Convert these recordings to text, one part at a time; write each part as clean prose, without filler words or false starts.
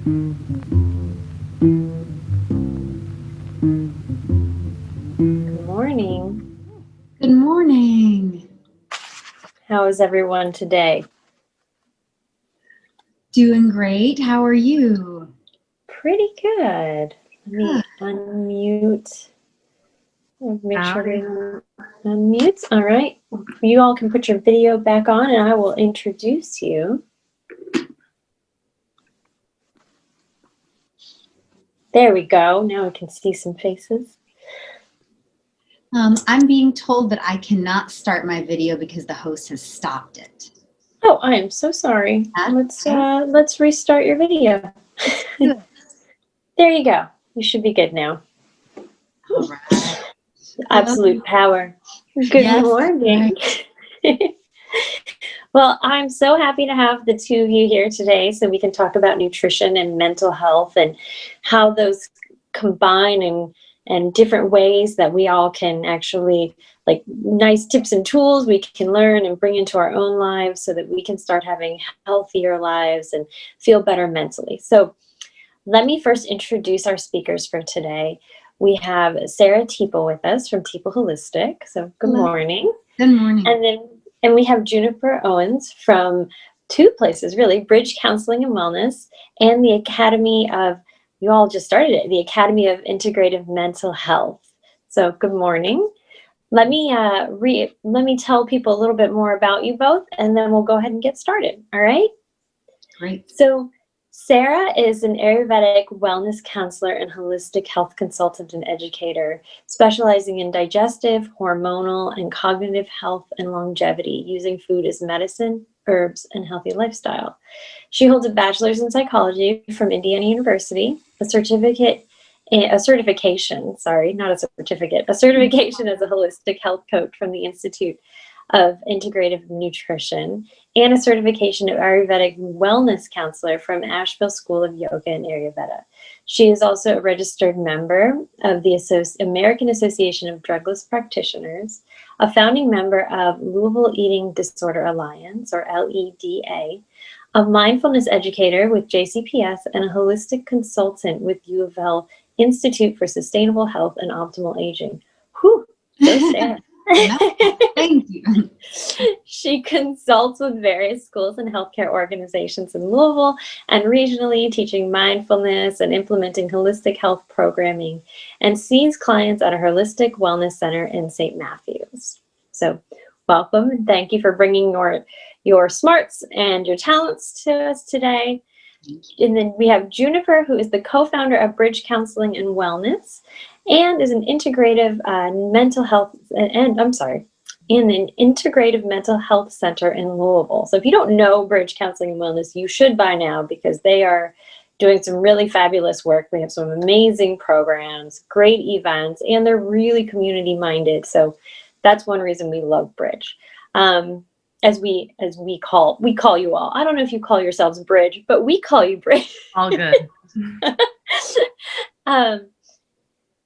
Good morning. Good morning. How is everyone today? Doing great. How are you? Pretty good. Let me Good. unmute. Make sure Howdy. everyone unmutes. All right. You all can put your video back on and I will introduce you. There we go. Now we can see some faces. I'm being told that I cannot start my video because the host has stopped it. Oh, I am so sorry. Okay. Let's restart your video. Good. There you go. You should be good now. All right. Hello. Absolute power. Good Yes, that's morning. right. Well, I'm so happy to have the two of you here today so we can talk about nutrition and mental health and how those combine and different ways that we all can actually, like, nice tips and tools we can learn and bring into our own lives so that we can start having healthier lives and feel better mentally. So let me first introduce our speakers for today. We have Sarah Teeple with us from Teeple Holistic. So good Hello. morning. Good morning. And we have Juniper Owens from two places, really, Bridge Counseling and Wellness and the Academy of, you all just started it, the Academy of Integrative Mental Health. So good morning. Let me tell people a little bit more about you both, and then we'll go ahead and get started. All right? Great. So Sarah is an Ayurvedic wellness counselor and holistic health consultant and educator, specializing in digestive, hormonal, and cognitive health and longevity, using food as medicine, herbs, and healthy lifestyle. She holds a bachelor's in psychology from Indiana University, a certification, sorry, not a certificate, a certification as a holistic health coach from the Institute of Integrative Nutrition, and a certification of Ayurvedic wellness counselor from Asheville School of Yoga and Ayurveda. She is also a registered member of the American Association of Drugless Practitioners, a founding member of Louisville Eating Disorder Alliance, or LEDA, a mindfulness educator with JCPS, and a holistic consultant with U of L Institute for Sustainable Health and Optimal Aging. Whew, go Sarah. No, thank you. She consults with various schools and healthcare organizations in Louisville and regionally, teaching mindfulness and implementing holistic health programming, and sees clients at a holistic wellness center in St. Matthews. So welcome and thank you for bringing your smarts and your talents to us today. And then we have Juniper, who is the co-founder of Bridge Counseling and Wellness and is an integrative mental health, and I'm sorry, in an integrative mental health center in Louisville. So if you don't know Bridge Counseling and Wellness, you should by now, because they are doing some really fabulous work. They have some amazing programs, great events, and they're really community minded. So that's one reason we love Bridge. As we call you all. I don't know if you call yourselves Bridge, but we call you Bridge. All good.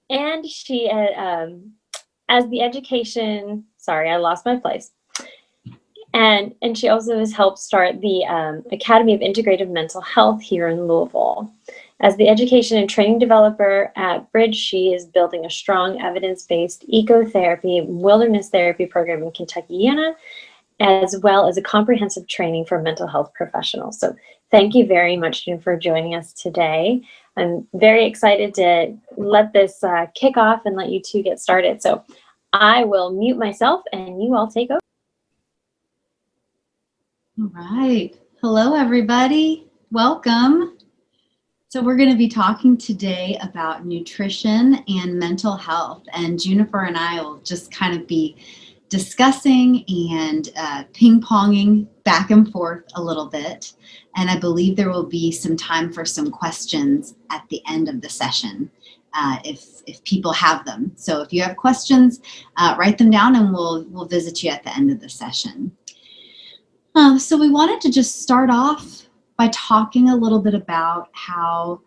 And she, as the education, sorry, I lost my place. And she also has helped start the Academy of Integrative Mental Health here in Louisville. As the education and training developer at Bridge, she is building a strong evidence-based ecotherapy, wilderness therapy program in Kentuckiana, as well as a comprehensive training for mental health professionals. So thank you very much, June, for joining us today. I'm very excited to let this kick off and let you two get started. So I will mute myself and you all take over. All right. Hello, everybody. Welcome. So we're going to be talking today about nutrition and mental health. And Juniper and I will just kind of be discussing and ping-ponging back and forth a little bit. And I believe there will be some time for some questions at the end of the session if people have them. So if you have questions, write them down and we'll visit you at the end of the session. So we wanted to just start off by talking a little bit about how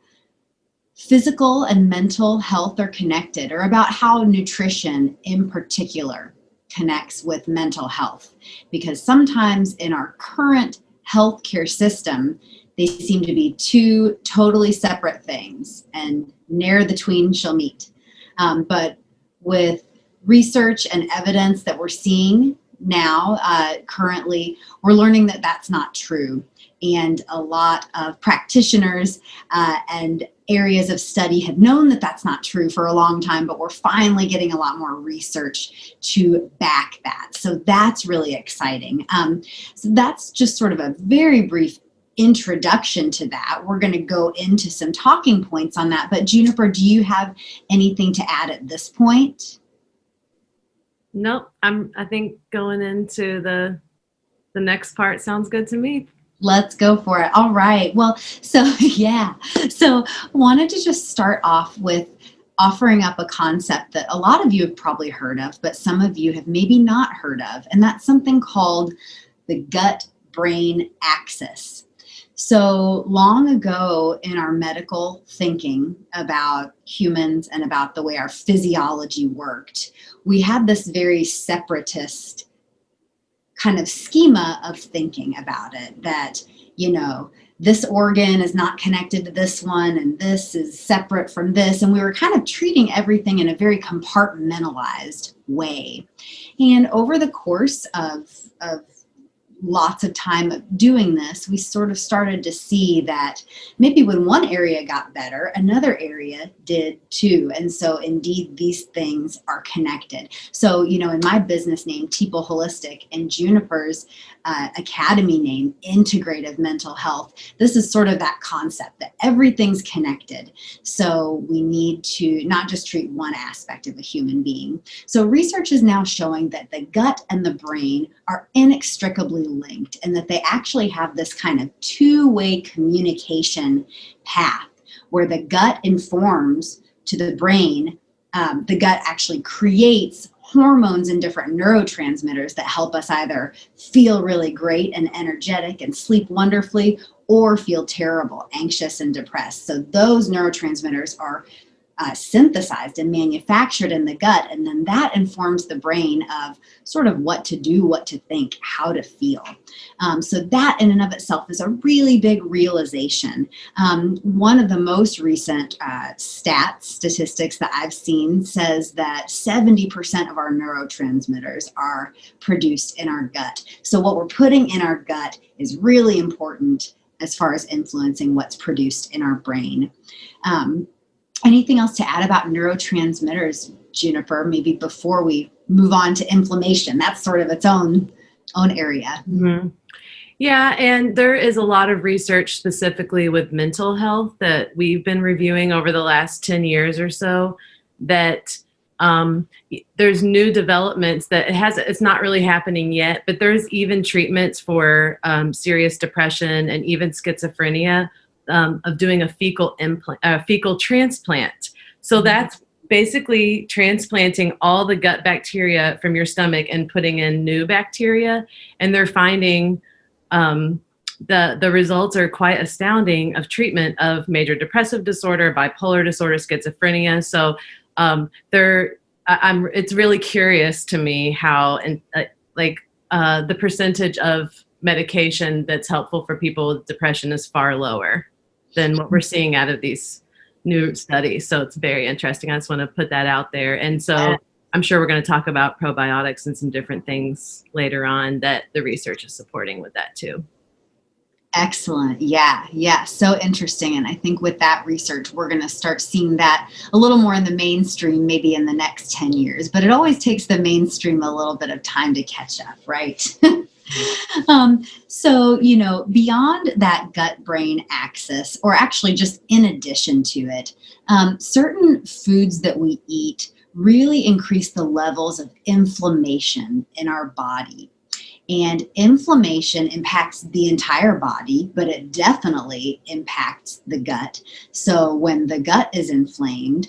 physical and mental health are connected, or about how nutrition in particular connects with mental health. Because sometimes in our current healthcare system, they seem to be two totally separate things, and ne'er the tween shall meet. But with research and evidence that we're seeing now, currently, we're learning that that's not true. And a lot of practitioners and areas of study have known that that's not true for a long time, but we're finally getting a lot more research to back that. So that's really exciting. So that's just sort of a very brief introduction to that. We're going to go into some talking points on that. But Juniper, do you have anything to add at this point? Nope. I think going into the next part sounds good to me. Let's go for it. All right. Well, so yeah. So wanted to just start off with offering up a concept that a lot of you have probably heard of, but some of you have maybe not heard of. And that's something called the gut-brain axis. So long ago in our medical thinking about humans and about the way our physiology worked, we had this very separatist kind of schema of thinking about it, that, you know, this organ is not connected to this one and this is separate from this. And we were kind of treating everything in a very compartmentalized way. And over the course of lots of time of doing this, we sort of started to see that maybe when one area got better, another area did too. And so indeed, these things are connected. So, you know, in my business name, Teeple Holistic, and Juniper's academy name, Integrative Mental Health, this is sort of that concept that everything's connected. So we need to not just treat one aspect of a human being. So research is now showing that the gut and the brain are inextricably linked, and that they actually have this kind of two-way communication path where the gut informs to the brain. The gut actually creates hormones and different neurotransmitters that help us either feel really great and energetic and sleep wonderfully, or feel terrible, anxious and depressed. So those neurotransmitters are synthesized and manufactured in the gut, and then that informs the brain of sort of what to do, what to think, how to feel. So that in and of itself is a really big realization. One of the most recent statistics that I've seen says that 70% of our neurotransmitters are produced in our gut. So what we're putting in our gut is really important as far as influencing what's produced in our brain. Anything else to add about neurotransmitters, Juniper, maybe before we move on to inflammation? That's sort of its own area. Mm-hmm. Yeah, and there is a lot of research specifically with mental health that we've been reviewing over the last 10 years or so, that there's new developments that it's not really happening yet, but there's even treatments for serious depression and even schizophrenia, of doing a fecal transplant. So that's basically transplanting all the gut bacteria from your stomach and putting in new bacteria. And they're finding the results are quite astounding of treatment of major depressive disorder, bipolar disorder, schizophrenia. So it's really curious to me how the percentage of medication that's helpful for people with depression is far lower than what we're seeing out of these new studies. So it's very interesting. I just want to put that out there. And so I'm sure we're going to talk about probiotics and some different things later on that the research is supporting with that too. Excellent. Yeah. So interesting. And I think with that research, we're going to start seeing that a little more in the mainstream, maybe in the next 10 years. But it always takes the mainstream a little bit of time to catch up, right? So, you know, beyond that gut-brain axis, or actually just in addition to it, certain foods that we eat really increase the levels of inflammation in our body. And inflammation impacts the entire body, but it definitely impacts the gut. So when the gut is inflamed,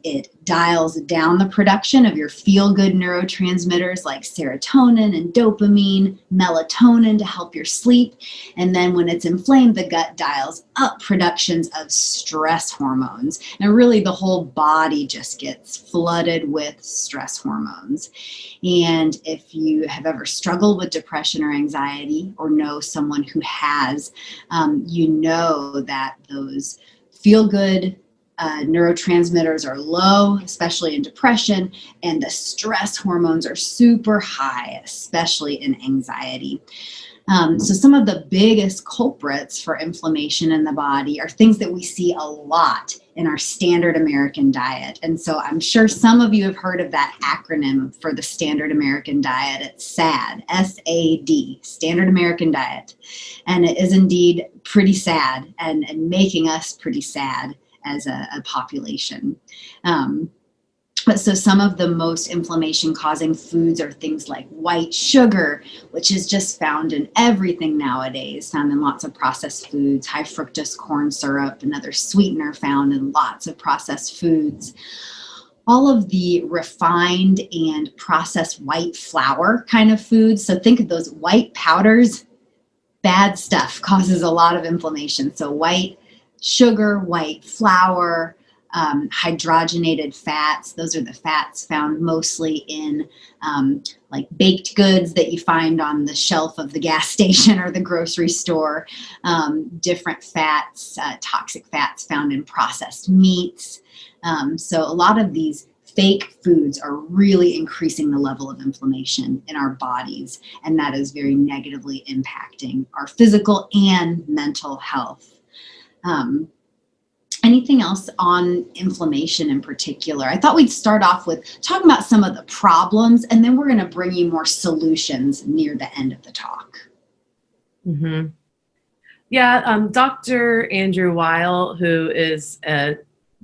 it dials down the production of your feel-good neurotransmitters like serotonin and dopamine, melatonin to help your sleep. And then when it's inflamed, the gut dials up productions of stress hormones. And really the whole body just gets flooded with stress hormones. And if you have ever struggled with depression or anxiety or know someone who has, you know that those feel-good neurotransmitters are low, especially in depression, and the stress hormones are super high, especially in anxiety. So some of the biggest culprits for inflammation in the body are things that we see a lot in our standard American diet. And so I'm sure some of you have heard of that acronym for the standard American diet. It's SAD, S-A-D, Standard American Diet. And it is indeed pretty sad and making us pretty sad as a population. But so some of the most inflammation causing foods are things like white sugar, which is just found in everything nowadays, found in lots of processed foods, high fructose corn syrup, another sweetener found in lots of processed foods. All of the refined and processed white flour kind of foods. So think of those white powders, bad stuff, causes a lot of inflammation. So white sugar, white flour, hydrogenated fats. Those are the fats found mostly in like baked goods that you find on the shelf of the gas station or the grocery store. Different fats, toxic fats found in processed meats. So a lot of these fake foods are really increasing the level of inflammation in our bodies, and that is very negatively impacting our physical and mental health. Anything else on inflammation in particular? I thought we'd start off with talking about some of the problems, and then we're going to bring you more solutions near the end of the talk. Mm-hmm. Yeah, Dr. Andrew Weil, who is an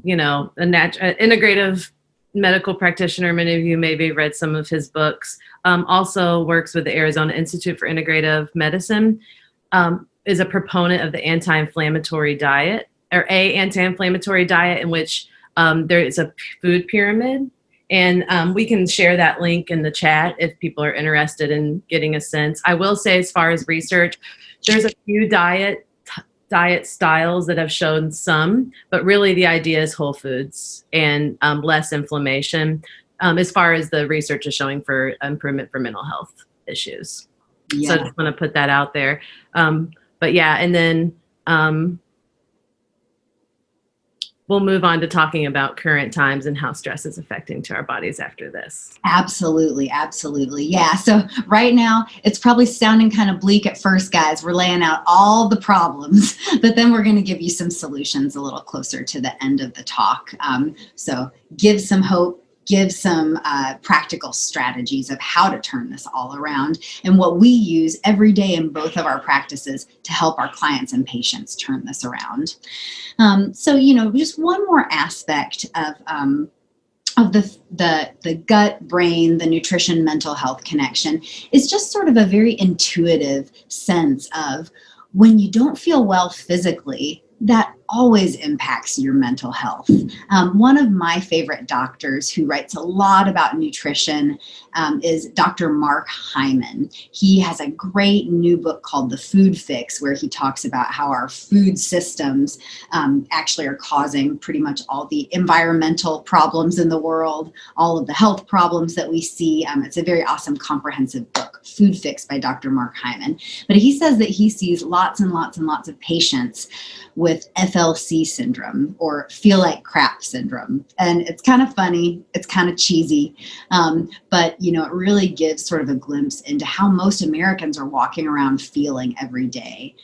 integrative medical practitioner, many of you maybe read some of his books, also works with the Arizona Institute for Integrative Medicine, is a proponent of the anti-inflammatory diet, or anti-inflammatory diet in which there is a food pyramid. And we can share that link in the chat if people are interested in getting a sense. I will say, as far as research, there's a few diet styles that have shown some, but really the idea is whole foods and less inflammation, as far as the research is showing for improvement for mental health issues. Yeah. So I just want to put that out there. But yeah, and then we'll move on to talking about current times and how stress is affecting to our bodies after this. Absolutely. Absolutely. Yeah. So right now it's probably sounding kind of bleak at first, guys. We're laying out all the problems, but then we're going to give you some solutions a little closer to the end of the talk. So give some hope, give some practical strategies of how to turn this all around and what we use every day in both of our practices to help our clients and patients turn this around. So, just one more aspect of the gut, brain, the nutrition, mental health connection is just sort of a very intuitive sense of when you don't feel well physically, that always impacts your mental health. One of my favorite doctors who writes a lot about nutrition is Dr. Mark Hyman. He has a great new book called The Food Fix, where he talks about how our food systems actually are causing pretty much all the environmental problems in the world, all of the health problems that we see. It's a very awesome, comprehensive book, Food Fix by Dr. Mark Hyman. But he says that he sees lots and lots and lots of patients with FLC syndrome, or feel like crap syndrome. And it's kind of funny, it's kind of cheesy, but it really gives sort of a glimpse into how most Americans are walking around feeling every day.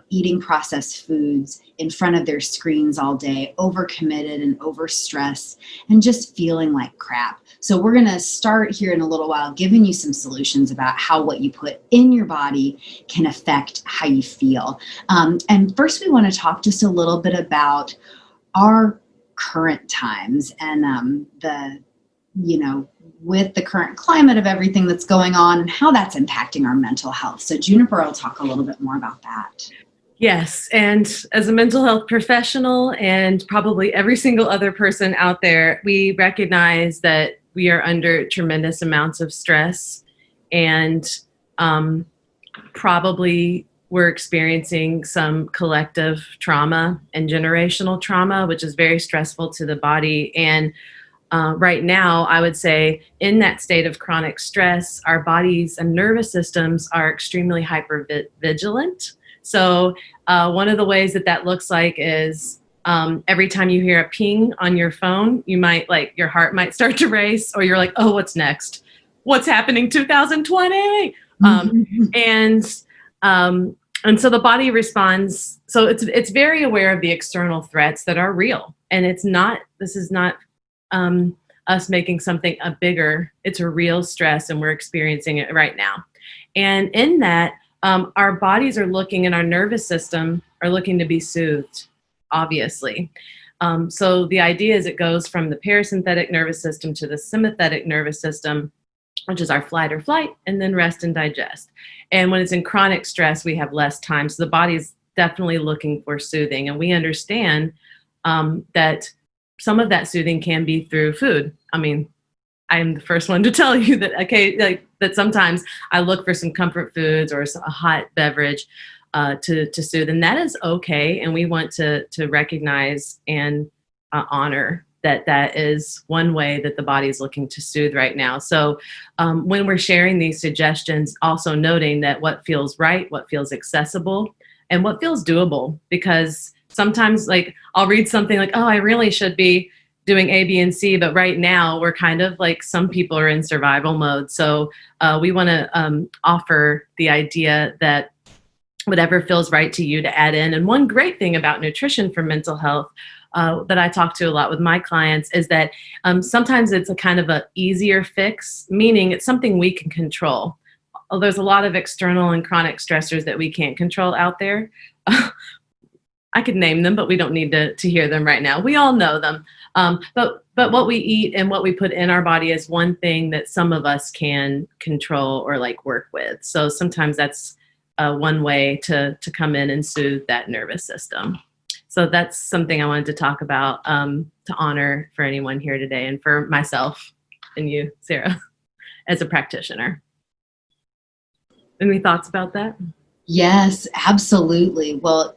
Eating processed foods in front of their screens all day, overcommitted and overstressed, and just feeling like crap. So we're going to start here in a little while giving you some solutions about how what you put in your body can affect how you feel. And first we want to talk just a little bit about our current times and with the current climate of everything that's going on and how that's impacting our mental health. So Juniper will talk a little bit more about that. Yes, and as a mental health professional and probably every single other person out there, we recognize that we are under tremendous amounts of stress, and probably we're experiencing some collective trauma and generational trauma, which is very stressful to the body. And right now, I would say in that state of chronic stress, our bodies and nervous systems are extremely hypervigilant. So one of the ways that that looks like is every time you hear a ping on your phone, you might your heart might start to race, or you're like, oh, what's next? What's happening 2020? And and so the body responds. So it's very aware of the external threats that are real, and this is not us making something a bigger. It's a real stress, and we're experiencing it right now. And in that, our bodies are looking, and our nervous system are looking to be soothed, obviously. So the idea is it goes from the parasympathetic nervous system to the sympathetic nervous system, which is our flight or flight, and then rest and digest. And when it's in chronic stress, we have less time. So the body's definitely looking for soothing. And we understand that some of that soothing can be through food. I mean, I'm the first one to tell you that, that sometimes I look for some comfort foods or a hot beverage to soothe, and that is okay. And we want to recognize and honor that is one way that the body is looking to soothe right now. So when we're sharing these suggestions, also noting that what feels right, what feels accessible, and what feels doable, because sometimes I'll read something like, oh, I really should be doing A, B, and C, but right now we're kind of some people are in survival mode. So we want to offer the idea that whatever feels right to you to add in. And one great thing about nutrition for mental health that I talk to a lot with my clients is that sometimes it's a kind of a easier fix, meaning it's something we can control. There's a lot of external and chronic stressors that we can't control out there. I could name them, but we don't need to hear them right now. We all know them. But what we eat and what we put in our body is one thing that some of us can control or work with. So sometimes that's one way to come in and soothe that nervous system. So that's something I wanted to talk about to honor for anyone here today, and for myself and you, Sarah, as a practitioner. Any thoughts about that? Yes, absolutely. Well,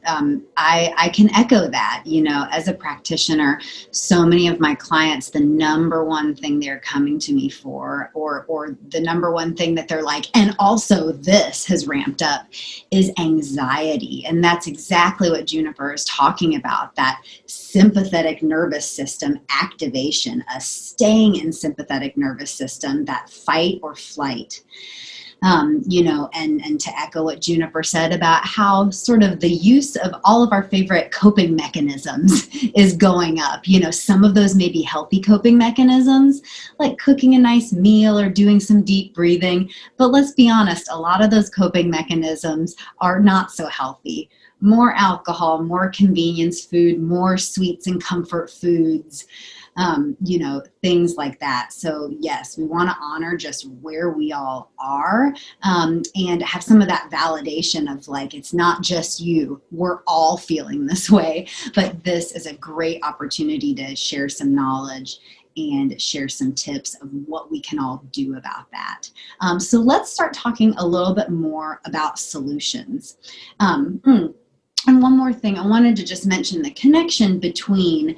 I can echo that. As a practitioner, so many of my clients, the number one thing they're coming to me for, or the number one thing that they're like, and also this has ramped up, is anxiety. And that's exactly what Juniper is talking about, that sympathetic nervous system activation, a staying in sympathetic nervous system, that fight or flight. And to echo what Juniper said about how sort of the use of all of our favorite coping mechanisms is going up. Some of those may be healthy coping mechanisms, like cooking a nice meal or doing some deep breathing. But let's be honest, a lot of those coping mechanisms are not so healthy. More alcohol, more convenience food, more sweets and comfort foods. Things like that. So yes, we want to honor just where we all are and have some of that validation of it's not just you, we're all feeling this way, but this is a great opportunity to share some knowledge and share some tips of what we can all do about that. So let's start talking a little bit more about solutions. And one more thing, I wanted to just mention the connection between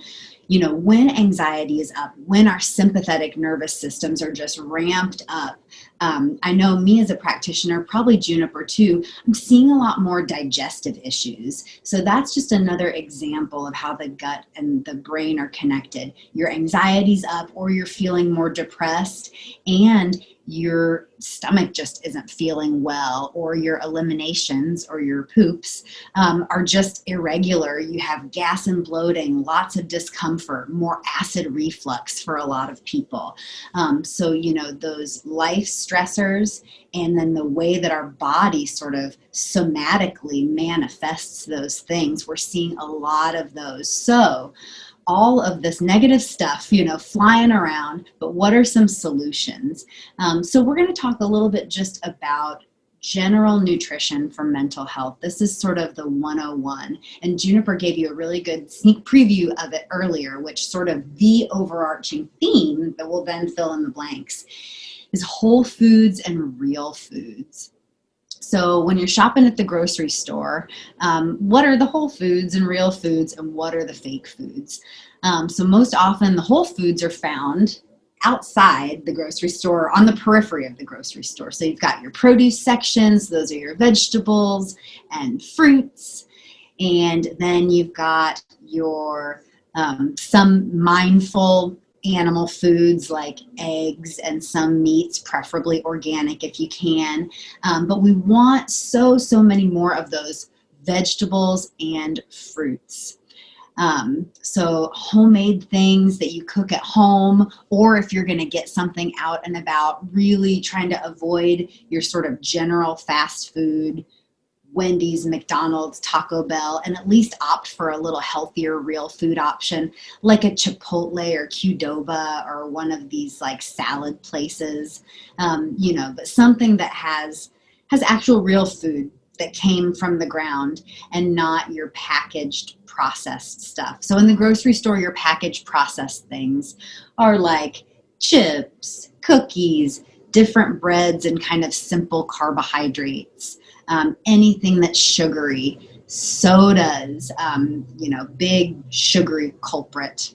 when anxiety is up, when our sympathetic nervous systems are just ramped up. I know me as a practitioner, probably Juniper too, I'm seeing a lot more digestive issues. So that's just another example of how the gut and the brain are connected. Your anxiety's up, or you're feeling more depressed, and your stomach just isn't feeling well, or your eliminations or your poops are just irregular. You have gas and bloating, lots of discomfort, more acid reflux for a lot of people. So those life stressors, and then the way that our body sort of somatically manifests those things, we're seeing a lot of those. So all of this negative stuff, flying around, but what are some solutions? So we're going to talk a little bit just about general nutrition for mental health. This is sort of the 101, and Juniper gave you a really good sneak preview of it earlier, which sort of the overarching theme that will then fill in the blanks is whole foods and real foods. So when you're shopping at the grocery store, what are the whole foods and real foods, and what are the fake foods? So most often the whole foods are found outside the grocery store, on the periphery of the grocery store. So you've got your produce sections, those are your vegetables and fruits. And then you've got your some mindful animal foods like eggs and some meats, preferably organic if you can. But we want so many more of those vegetables and fruits. So homemade things that you cook at home, or if you're going to get something out and about, really trying to avoid your sort of general fast food, Wendy's, McDonald's, Taco Bell, and at least opt for a little healthier real food option like a Chipotle or Qdoba or one of these like salad places, but something that has actual real food that came from the ground and not your packaged processed stuff. So in the grocery store, your packaged processed things are like chips, cookies, different breads, and kind of simple carbohydrates. Anything that's sugary, sodas, big sugary culprit.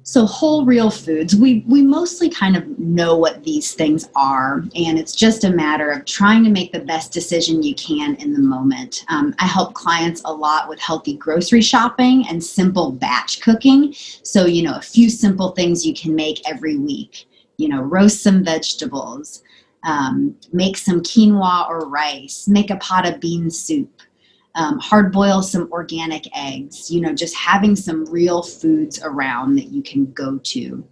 So whole real foods, we mostly kind of know what these things are, and it's just a matter of trying to make the best decision you can in the moment. I help clients a lot with healthy grocery shopping and simple batch cooking. So, a few simple things you can make every week. Roast some vegetables, make some quinoa or rice, make a pot of bean soup, hard boil some organic eggs, just having some real foods around that you can go to.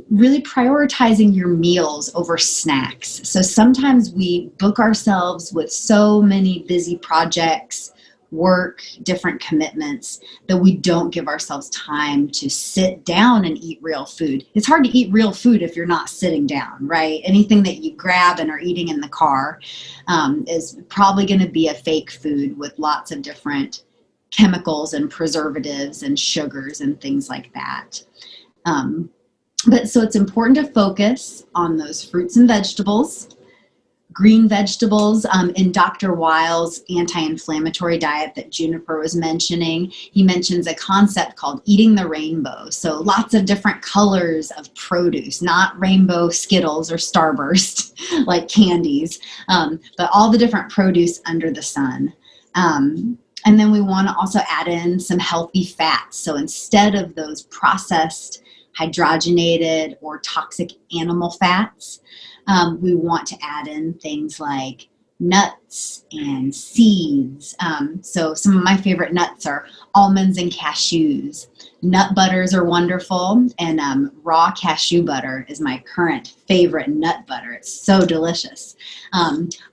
Really prioritizing your meals over snacks. So sometimes we book ourselves with so many busy projects, work, different commitments, that we don't give ourselves time to sit down and eat real food. It's hard to eat real food if you're not sitting down, right? Anything that you grab and are eating in the car is probably going to be a fake food with lots of different chemicals and preservatives and sugars and things like that. But so it's important to focus on those fruits and vegetables. Green vegetables, in Dr. Weil's anti-inflammatory diet that Juniper was mentioning, he mentions a concept called eating the rainbow. So lots of different colors of produce, not rainbow Skittles or Starburst like candies, but all the different produce under the sun. And then we want to also add in some healthy fats. So instead of those processed, hydrogenated, or toxic animal fats, we want to add in things like nuts and seeds. So some of my favorite nuts are almonds and cashews. Nut butters are wonderful, and raw cashew butter is my current favorite nut butter. It's so delicious.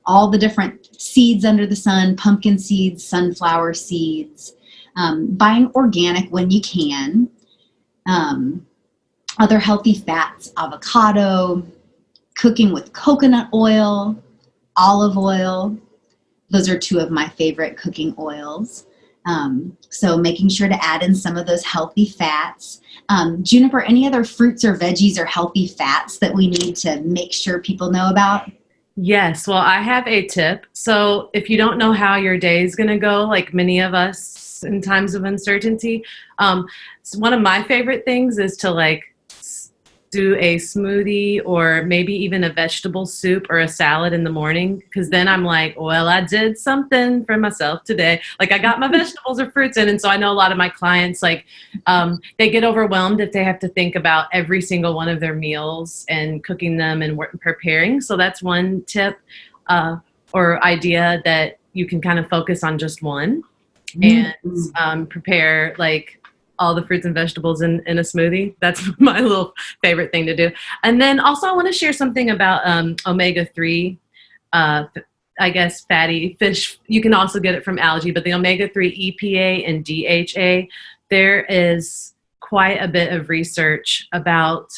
All the different seeds under the sun, pumpkin seeds, sunflower seeds, buying organic when you can. Other healthy fats, avocado, cooking with coconut oil, olive oil. Those are two of my favorite cooking oils. So making sure to add in some of those healthy fats. Juniper, any other fruits or veggies or healthy fats that we need to make sure people know about? Yes, well, I have a tip. So if you don't know how your day is going to go, like many of us in times of uncertainty, so one of my favorite things is to do a smoothie or maybe even a vegetable soup or a salad in the morning, because then I'm like, well, I did something for myself today. Like I got my vegetables or fruits in. And so I know a lot of my clients, they get overwhelmed if they have to think about every single one of their meals and cooking them and preparing. So that's one tip or idea, that you can kind of focus on just one and prepare all the fruits and vegetables in a smoothie. That's my little favorite thing to do. And then also I want to share something about omega-3, I guess fatty fish. You can also get it from algae, but the omega-3 EPA and DHA, there is quite a bit of research about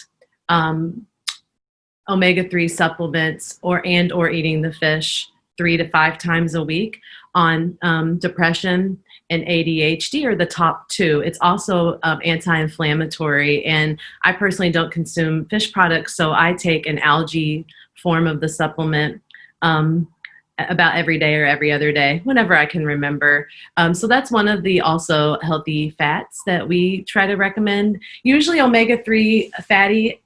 omega-3 supplements or eating the fish 3 to 5 times a week on depression and ADHD are the top two. It's also anti-inflammatory, and I personally don't consume fish products, so I take an algae form of the supplement about every day or every other day, whenever I can remember. So that's one of the also healthy fats that we try to recommend. Usually omega-3 fatty,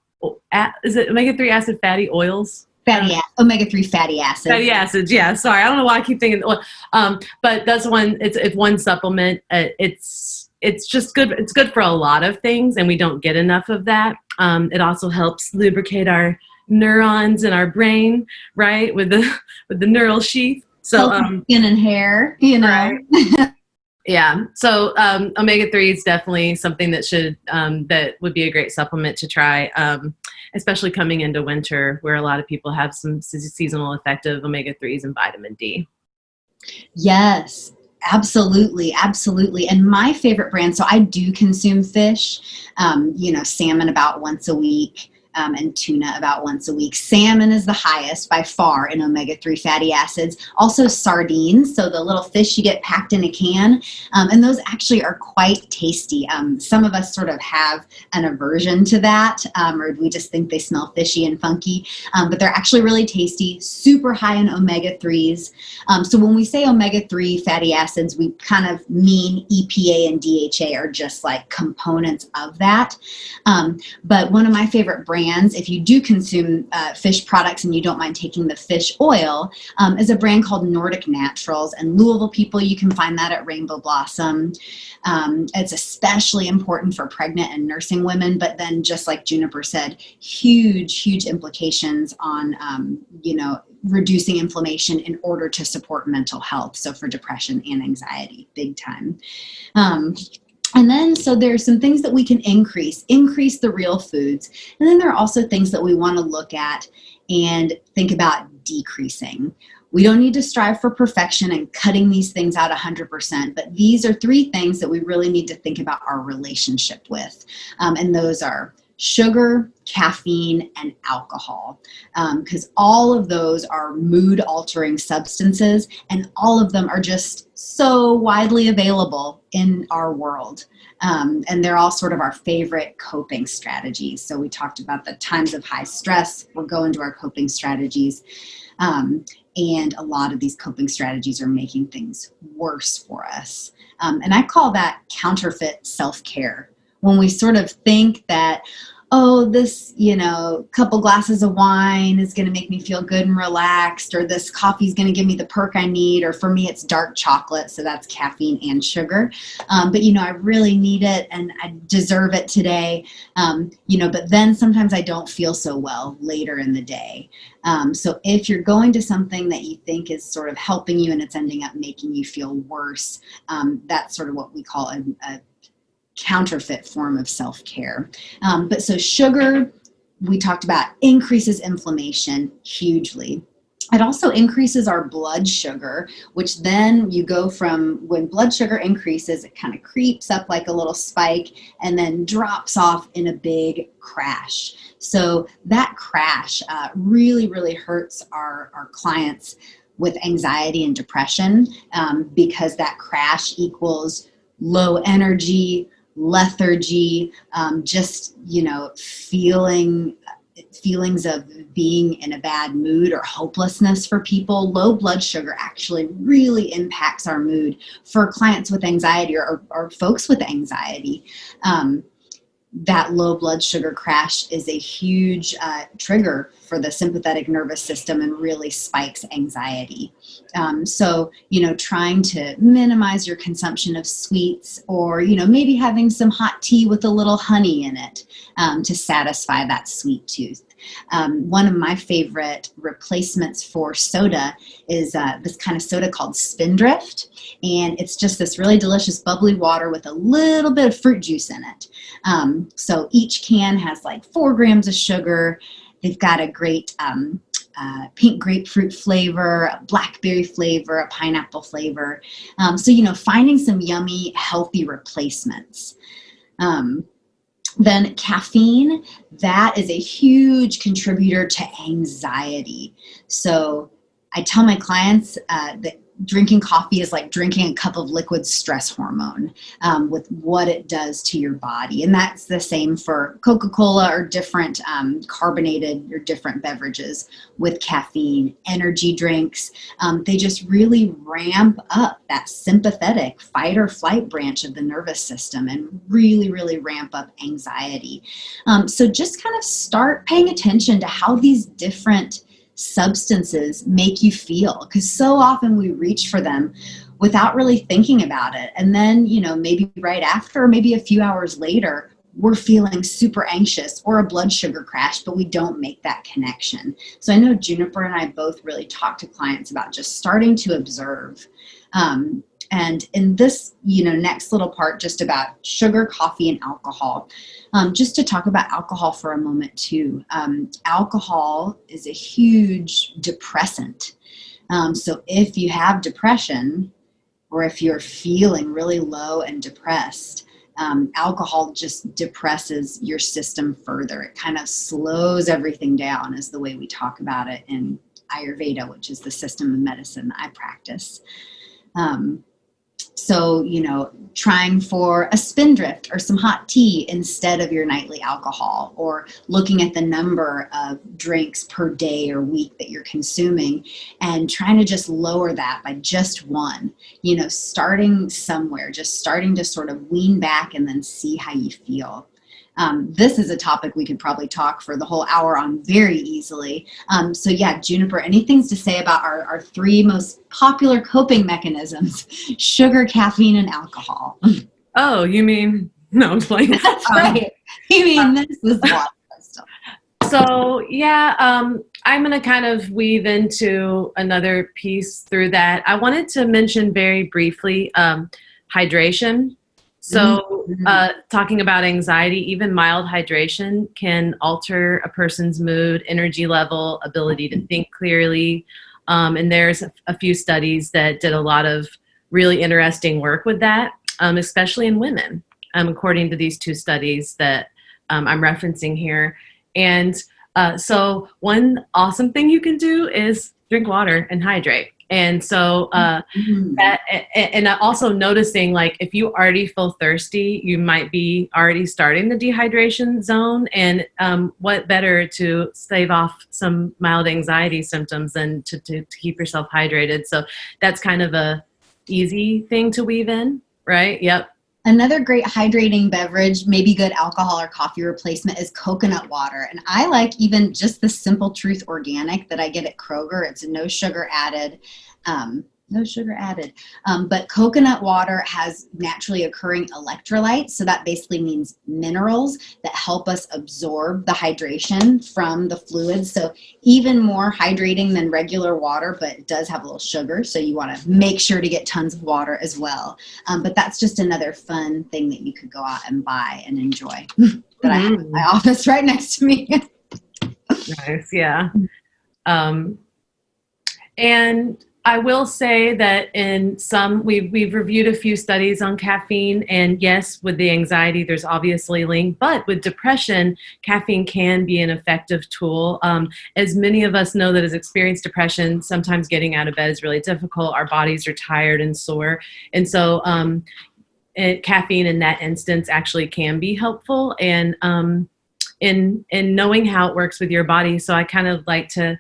is it omega-3 acid fatty oils? Omega-3 fatty acids. Fatty acids, yeah. Sorry, I don't know why I keep thinking. But that's one. It's one supplement. It's just good. It's good for a lot of things, and we don't get enough of that. It also helps lubricate our neurons in our brain, right, with the neural sheath. So skin and hair, you know. Right. Yeah. So omega-3 is definitely something that would be a great supplement to try, especially coming into winter, where a lot of people have some seasonal effect of omega-3s and vitamin D. Yes, absolutely. Absolutely. And my favorite brand, so I do consume fish, salmon about once a week. And tuna about once a week. Salmon is the highest by far in omega-3 fatty acids. Also sardines, so the little fish you get packed in a can, and those actually are quite tasty. Some of us sort of have an aversion to that, or we just think they smell fishy and funky, but they're actually really tasty, super high in omega-3s. So when we say omega-3 fatty acids, we kind of mean EPA and DHA are just like components of that. But one of my favorite brands, if you do consume fish products and you don't mind taking the fish oil, is a brand called Nordic Naturals. And Louisville people, you can find that at Rainbow Blossom. It's especially important for pregnant and nursing women, but then just like Juniper said, huge, huge implications on, reducing inflammation in order to support mental health. So for depression and anxiety, big time. And then, so there's some things that we can increase the real foods. And then there are also things that we want to look at and think about decreasing. We don't need to strive for perfection and cutting these things out 100%, but these are 3 things that we really need to think about our relationship with. And those are sugar, caffeine, and alcohol, because all of those are mood-altering substances, and all of them are just so widely available in our world. And they're all sort of our favorite coping strategies. So we talked about the times of high stress. We'll go into our coping strategies. And a lot of these coping strategies are making things worse for us. And I call that counterfeit self-care. When we sort of think that, oh, this, couple glasses of wine is going to make me feel good and relaxed, or this coffee is going to give me the perk I need, or for me, it's dark chocolate, so that's caffeine and sugar. But, I really need it and I deserve it today. But then sometimes I don't feel so well later in the day. So if you're going to something that you think is sort of helping you and it's ending up making you feel worse, that's sort of what we call a counterfeit form of self-care. But so sugar, we talked about, increases inflammation hugely. It also increases our blood sugar, which then you go from when blood sugar increases, it kind of creeps up like a little spike and then drops off in a big crash. So that crash really, really hurts our clients with anxiety and depression, because that crash equals low energy, lethargy, feelings of being in a bad mood or hopelessness for people. Low blood sugar actually really impacts our mood for clients with anxiety or folks with anxiety. That low blood sugar crash is a huge trigger for the sympathetic nervous system and really spikes anxiety. So, trying to minimize your consumption of sweets, or, maybe having some hot tea with a little honey in it to satisfy that sweet tooth. One of my favorite replacements for soda is this kind of soda called Spindrift. And it's just this really delicious bubbly water with a little bit of fruit juice in it. So each can has like 4 grams of sugar. They've got a great pink grapefruit flavor, a blackberry flavor, a pineapple flavor. So, finding some yummy, healthy replacements. Then caffeine, that is a huge contributor to anxiety. So I tell my clients that drinking coffee is like drinking a cup of liquid stress hormone, with what it does to your body. And that's the same for Coca-Cola or different carbonated or different beverages with caffeine, energy drinks. They just really ramp up that sympathetic fight or flight branch of the nervous system and really, really ramp up anxiety. So just kind of start paying attention to how these different substances make you feel, because so often we reach for them without really thinking about it, and then maybe right after or maybe a few hours later we're feeling super anxious or a blood sugar crash, but we don't make that connection. So I know Juniper and I both really talk to clients about just starting to observe, and in this next little part just about sugar, coffee, and alcohol. Just to talk about alcohol for a moment too. Alcohol is a huge depressant. So if you have depression, or if you're feeling really low and depressed, alcohol just depresses your system further. It kind of slows everything down, is the way we talk about it in Ayurveda, which is the system of medicine that I practice. So, trying for a spindrift or some hot tea instead of your nightly alcohol, or looking at the number of drinks per day or week that you're consuming and trying to just lower that by just one, starting somewhere, just starting to sort of wean back and then see how you feel. This is a topic we could probably talk for the whole hour on very easily. So yeah, Juniper, any things to say about our three most popular coping mechanisms: sugar, caffeine, and alcohol? Oh, you mean, no, I'm playing. That's right. You mean this is water crystal. So yeah, I'm going to kind of weave into another piece through that. I wanted to mention very briefly hydration. So talking about anxiety, even mild hydration can alter a person's mood, energy level, ability to think clearly. And there's a few studies that did a lot of really interesting work with that, especially in women, according to these two studies that I'm referencing here. And so one awesome thing you can do is drink water and hydrate. And so that, and also noticing, like, if you already feel thirsty, you might be already starting the dehydration zone. And what better to stave off some mild anxiety symptoms than to keep yourself hydrated. So that's kind of a easy thing to weave in, right? Yep. Another great hydrating beverage, maybe good alcohol or coffee replacement, is coconut water. And I like even just the Simple Truth Organic that I get at Kroger. It's no sugar added. But coconut water has naturally occurring electrolytes. So that basically means minerals that help us absorb the hydration from the fluids. So even more hydrating than regular water, but it does have a little sugar. So you want to make sure to get tons of water as well. But that's just another fun thing that you could go out and buy and enjoy that I have in my office right next to me. Nice. Yeah. And I will say that in some, we've reviewed a few studies on caffeine, and yes, with the anxiety, there's obviously a link, but with depression, caffeine can be an effective tool. As many of us know that has experienced depression, sometimes getting out of bed is really difficult. Our bodies are tired and sore. And so caffeine in that instance actually can be helpful, and in knowing how it works with your body. So I kind of like to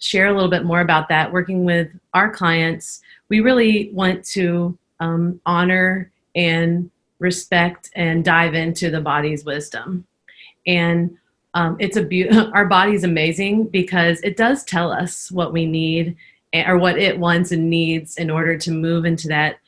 share a little bit more about that. Working with our clients, we really want to honor and respect and dive into the body's wisdom. And our body's amazing because it does tell us what we need, or what it wants and needs, in order to move into that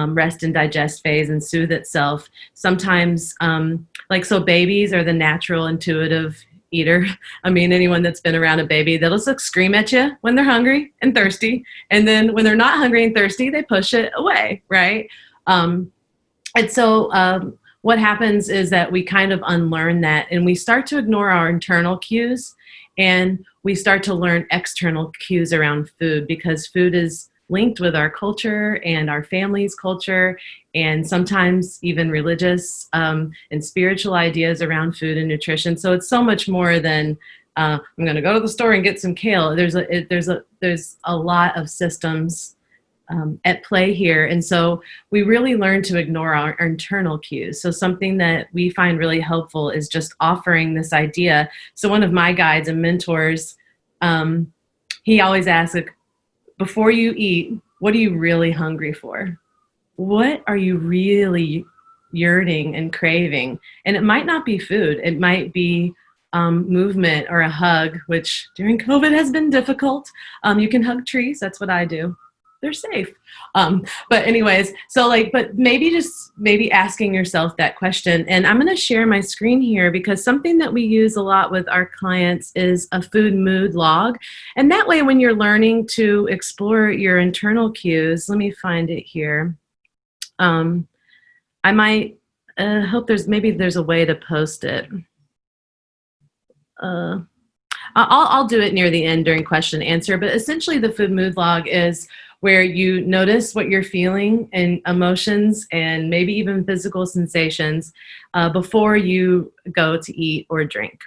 rest and digest phase and soothe itself. Sometimes, so babies are the natural intuitive eater. I mean, anyone that's been around a baby, they'll just scream at you when they're hungry and thirsty. And then when they're not hungry and thirsty, they push it away, right? And so what happens is that we kind of unlearn that, and we start to ignore our internal cues, and we start to learn external cues around food, because food is linked with our culture and our family's culture, and sometimes even religious and spiritual ideas around food and nutrition. So it's so much more than I'm going to go to the store and get some kale. There's a lot of systems at play here. And so we really learn to ignore our internal cues. So something that we find really helpful is just offering this idea. So one of my guides and mentors, he always asks, like, before you eat, what are you really hungry for? What are you really yearning and craving? And it might not be food. It might be movement or a hug, which during COVID has been difficult. You can hug trees. That's what I do. They're safe. But anyways, so like, but maybe asking yourself that question. And I'm going to share my screen here because something that we use a lot with our clients is a food mood log. And that way, when you're learning to explore your internal cues, let me find it here. I might hope there's a way to post it. I'll do it near the end during question and answer, but essentially the food mood log is where you notice what you're feeling and emotions and maybe even physical sensations before you go to eat or drink.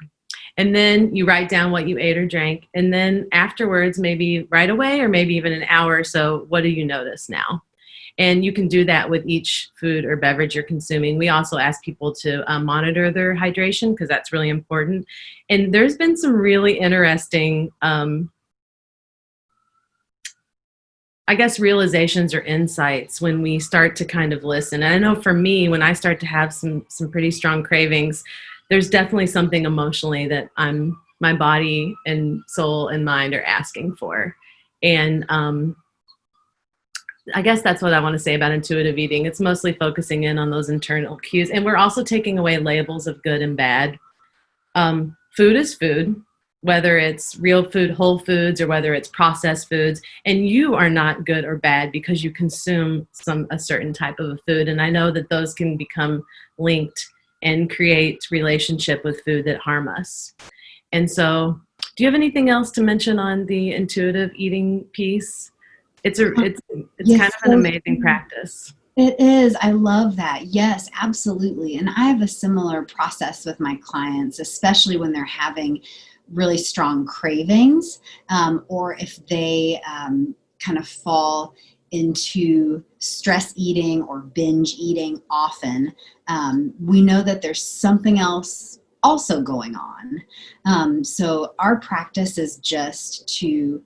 And then you write down what you ate or drank. And then afterwards, maybe right away or maybe even an hour or so, what do you notice now? And you can do that with each food or beverage you're consuming. We also ask people to monitor their hydration because that's really important. And there's been some really interesting, I guess, realizations or insights when we start to kind of listen. And I know for me, when I start to have some pretty strong cravings, there's definitely something emotionally that my body and soul and mind are asking for. And I guess that's what I want to say about intuitive eating. It's mostly focusing in on those internal cues. And we're also taking away labels of good and bad. Food is food, whether it's real food, whole foods, or whether it's processed foods. And you are not good or bad because you consume a certain type of a food. And I know that those can become linked and create relationship with food that harm us. And so, do you have anything else to mention on the intuitive eating piece? It's Yes, kind of an amazing practice. It is. I love that. Yes, absolutely. And I have a similar process with my clients, especially when they're having really strong cravings, or if they kind of fall into stress eating or binge eating often. We know that there's something else also going on. So our practice is just to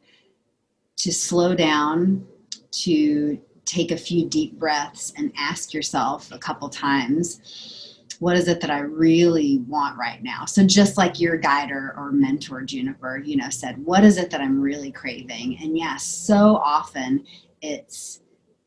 slow down, to take a few deep breaths and ask yourself a couple times, what is it that I really want right now? So just like your guide or mentor, Juniper, said, what is it that I'm really craving? And yes, so often it's,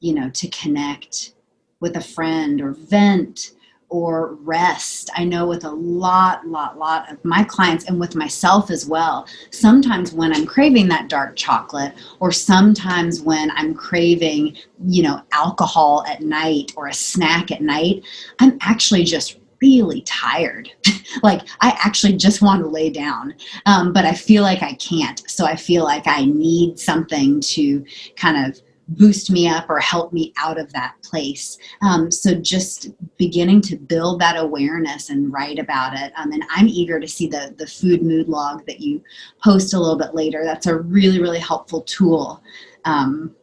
to connect with a friend or vent or rest. I know with a lot of my clients and with myself as well, sometimes when I'm craving that dark chocolate or sometimes when I'm craving, alcohol at night or a snack at night, I'm actually just really tired. Like I actually just want to lay down, but I feel like I can't. So I feel like I need something to kind of boost me up or help me out of that place. So just beginning to build that awareness and write about it. And I'm eager to see the food mood log that you post a little bit later. That's a really, really helpful tool. And,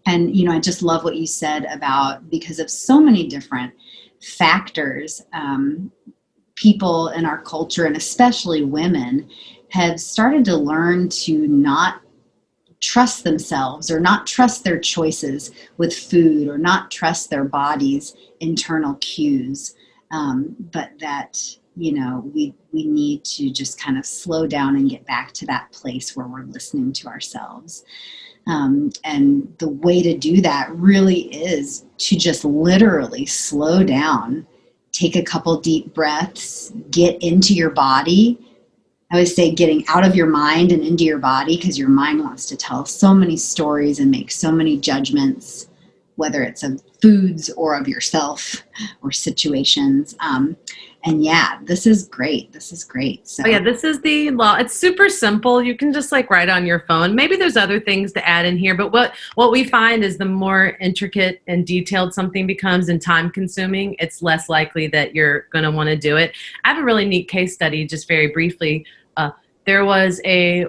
I just love what you said about, because of so many different factors, people in our culture, and especially women, have started to learn to not trust themselves or not trust their choices with food or not trust their body's internal cues. But that, we need to just kind of slow down and get back to that place where we're listening to ourselves. And the way to do that really is to just literally slow down, take a couple deep breaths, get into your body. I always say getting out of your mind and into your body, because your mind wants to tell so many stories and make so many judgments, whether it's of foods or of yourself or situations. And yeah, this is great. This is great. So this is the law. It's super simple. You can just write on your phone. Maybe there's other things to add in here, but what we find is the more intricate and detailed something becomes and time consuming, it's less likely that you're going to want to do it. I have a really neat case study, just very briefly. There was a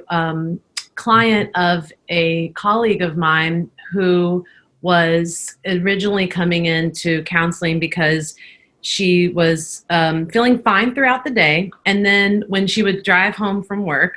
client of a colleague of mine who was originally coming into counseling because she was feeling fine throughout the day. And then when she would drive home from work,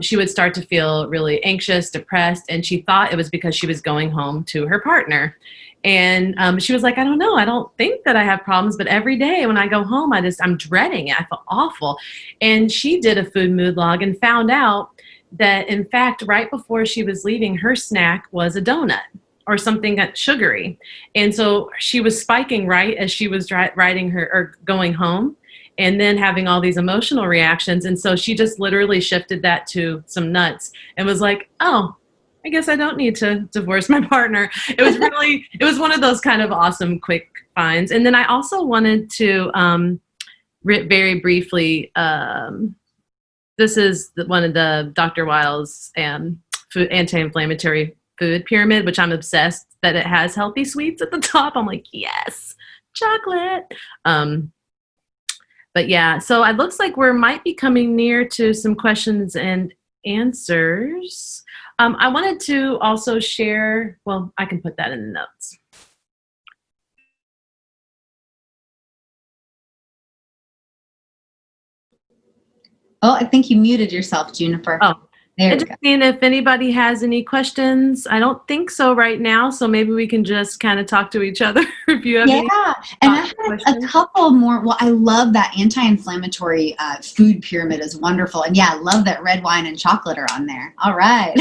she would start to feel really anxious, depressed, and she thought it was because she was going home to her partner. And she was like, I don't know, I don't think that I have problems, but every day when I go home, I'm dreading it. I feel awful. And she did a food mood log and found out that, in fact, right before she was leaving, her snack was a donut or something that's sugary. And so she was spiking right as she was riding her or going home, and then having all these emotional reactions. And so she just literally shifted that to some nuts and was like, oh, I guess I don't need to divorce my partner. It was one of those kind of awesome quick finds. And then I also wanted to very briefly, this is one of the Dr. Weil's food anti-inflammatory food pyramid, which I'm obsessed that it has healthy sweets at the top. I'm like, yes, chocolate. But yeah, so it looks like we might be coming near to some questions and answers. I wanted to also share, well, I can put that in the notes. Oh, I think you muted yourself, Juniper. Oh, there I we just go. mean if anybody has any questions. I don't think so right now, so maybe we can just kind of talk to each other if you have any And I had questions. a couple more. Well, I love that anti-inflammatory food pyramid is wonderful. And yeah, I love that red wine and chocolate are on there. All right.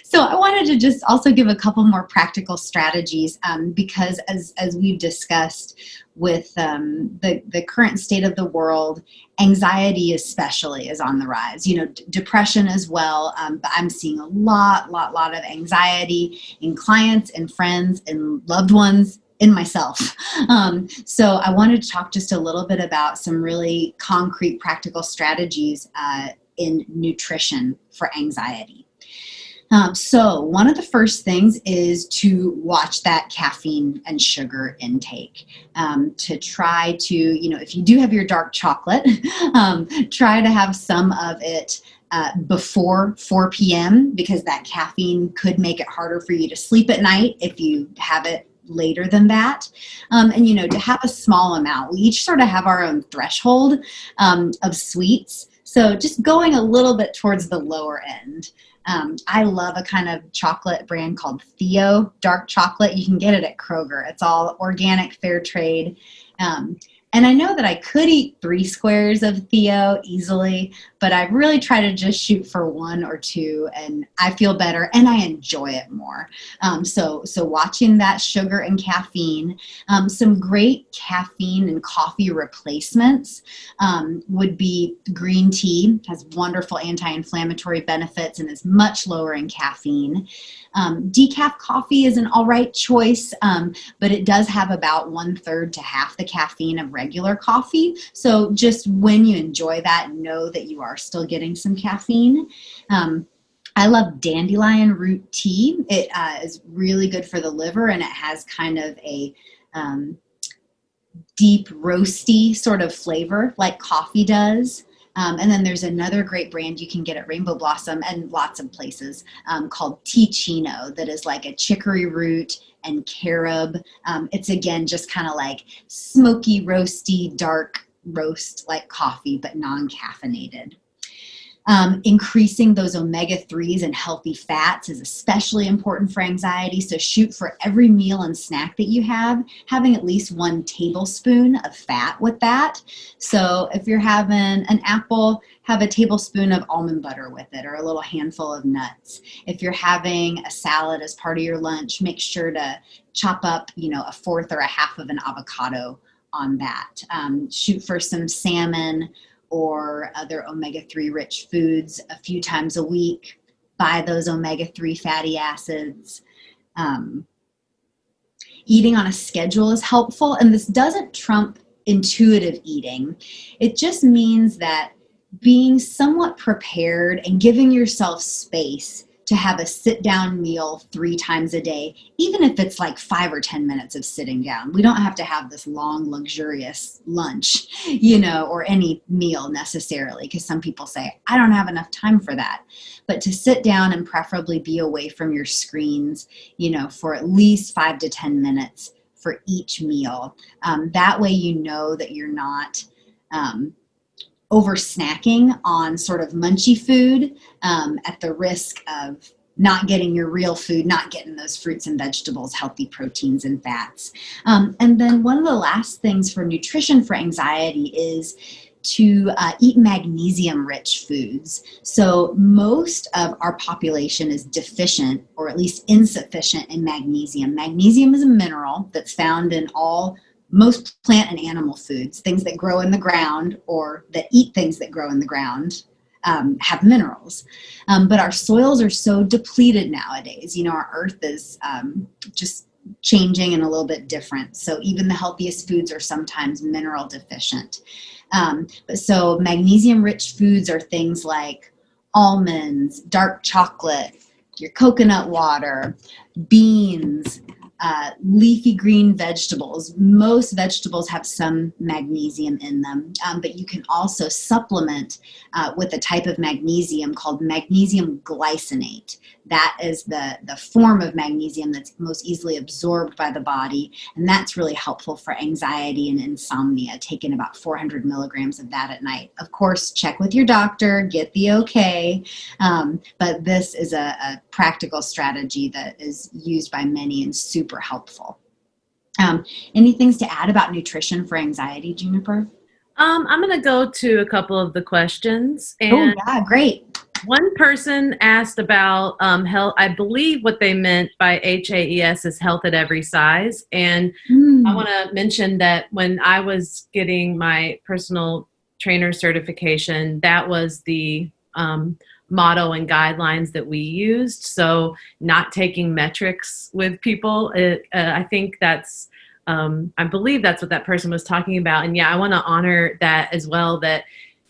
So I wanted to just also give a couple more practical strategies because as we've discussed with the current state of the world, anxiety especially is on the rise. You know, depression as well. But I'm seeing a lot of anxiety in clients and friends and loved ones, in myself. So I wanted to talk just a little bit about some really concrete practical strategies in nutrition for anxiety. So one of the first things is to watch that caffeine and sugar intake. To try to, if you do have your dark chocolate, try to have some of it before 4 p.m. because that caffeine could make it harder for you to sleep at night if you have it later than that. And to have a small amount. We each sort of have our own threshold of sweets. So just going a little bit towards the lower end. I love a kind of chocolate brand called Theo dark chocolate. You can get it at Kroger. It's all organic, fair trade. And I know that I could eat 3 squares of Theo easily, but I really try to just shoot for 1 or 2, and I feel better and I enjoy it more. So watching that sugar and caffeine, some great caffeine and coffee replacements would be green tea. Has wonderful anti-inflammatory benefits and is much lower in caffeine. Decaf coffee is an all right choice, but it does have about 1/3 to half the caffeine of regular coffee. So just when you enjoy that, know that you are still getting some caffeine. I love dandelion root tea. It is really good for the liver, and it has kind of a deep roasty sort of flavor like coffee does. And then there's another great brand you can get at Rainbow Blossom and lots of places called Teechino that is like a chicory root and carob. It's again just kind of like smoky, roasty, dark roast like coffee, but non-caffeinated. Increasing those omega-3s and healthy fats is especially important for anxiety. So shoot for every meal and snack that you have, having at least 1 tablespoon of fat with that. So if you're having an apple, have a tablespoon of almond butter with it or a little handful of nuts. If you're having a salad as part of your lunch, make sure to chop up, 1/4 or a half of an avocado on that. Shoot for some salmon or other omega-3 rich foods a few times a week. Buy those omega-3 fatty acids. Eating on a schedule is helpful, and this doesn't trump intuitive eating. It just means that being somewhat prepared and giving yourself space to have a sit-down meal 3 times a day, even if it's like 5 or 10 minutes of sitting down. We don't have to have this long, luxurious lunch, or any meal necessarily, because some people say, I don't have enough time for that. But to sit down and preferably be away from your screens, for at least 5 to 10 minutes for each meal. That way you know that you're not over snacking on sort of munchy food at the risk of not getting your real food, not getting those fruits and vegetables, healthy proteins and fats. And then one of the last things for nutrition for anxiety is to eat magnesium-rich foods. So most of our population is deficient, or at least insufficient, in magnesium. Magnesium is a mineral that's found in most plant and animal foods. Things that grow in the ground or that eat things that grow in the ground have minerals. But our soils are so depleted nowadays. Our earth is just changing and a little bit different. So even the healthiest foods are sometimes mineral deficient. So magnesium-rich foods are things like almonds, dark chocolate, your coconut water, beans, leafy green vegetables. Most vegetables have some magnesium in them, but you can also supplement with a type of magnesium called magnesium glycinate. That is the form of magnesium that's most easily absorbed by the body, and that's really helpful for anxiety and insomnia, taking about 400 milligrams of that at night. Of course, check with your doctor, get the okay, but this is a practical strategy that is used by many and super helpful. Any things to add about nutrition for anxiety, Juniper? I'm going to go to a couple of the questions. Oh, And yeah, great. one person asked about health. I believe what they meant by HAES is health at every size. And I want to mention that when I was getting my personal trainer certification, that was the motto and guidelines that we used. So not taking metrics with people. I think I believe that's what that person was talking about. And yeah, I want to honor that as well, that